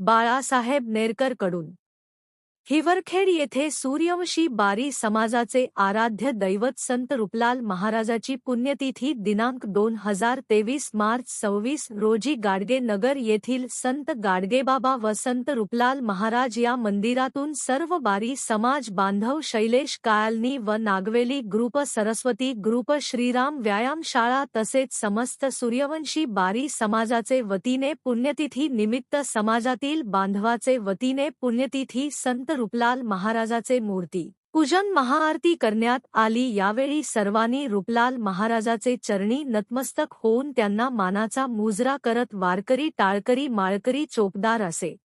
बाळासाहेब नेरकर कडून हिवरखेड येथे सूर्यवंशी बारी समाजाचे आराध्य दैवत संत रूपलाल महाराजाची पुण्यतिथी दिनांक 2023 मार्च 26 रोजी गाडगे नगर येथील संत गाडगेबाबा व संत रूपलाल महाराज या मंदिरातून सर्व बारी समाज बांधव शैलेश कायलनी व नागवेली ग्रुप सरस्वती ग्रुप श्रीराम व्यायाम शाळा तसेच समस्त सूर्यवंशी बारी समाजाचे वतीने पुण्यतिथी निमित्त समाजातील बांधवाचे वतीने पुण्यतिथी संत रूपलाल महाराजाचे मूर्ती पूजन महाआरती करण्यात आली। यावेळी सर्वांनी रूपलाल महाराजाचे चरणी नतमस्तक होऊन त्यांना मानाचा मुजरा करत वारकरी टाळकरी माळकरी चोपदार असे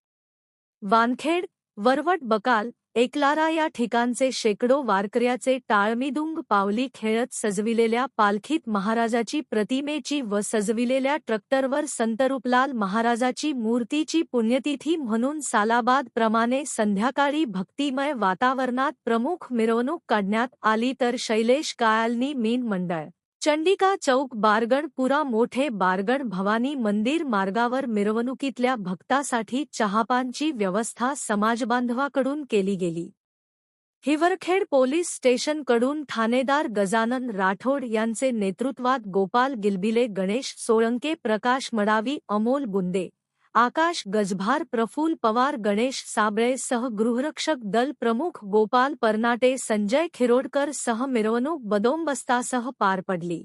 वानखेड वरवट बकाल एकलारा या ठिकाणचे शेकडो वारकऱ्याचे टाळमिदुंग पावली खेळत सजविलेल्या पालखीत महाराजाची प्रतिमेची व सजविलेल्या ट्रॅक्टरवर संत रूपलाल महाराजाची मूर्तीची पुण्यतिथी म्हणून सालाबाद प्रमाणे संध्याकाळी भक्तिमय वातावरणात प्रमुख मिरवणूक काढण्यात आली तर शैलेश कायलनी मीन मंडळ चंडिका चौक बारगणपुरा मोठे बारगण भवानी मंदिर मार्गावर मिरवणुकीतल्या भक्तासाठी चहापानची व्यवस्था समाजबांधवाकडून केली गेली। हिवरखेड पोलीस स्टेशनकडून ठाणेदार गजानन राठोड यांचे नेतृत्वात गोपाल गिलबिले गणेश सोळंके प्रकाश मडावी अमोल बुंदे आकाश गजभार प्रफुल्ल पवार गणेश साबळे सह गृहरक्षक दल प्रमुख गोपाल परनाटे संजय खिरोडकर सह मिरवणूक बंदोबस्तासह पार पडली।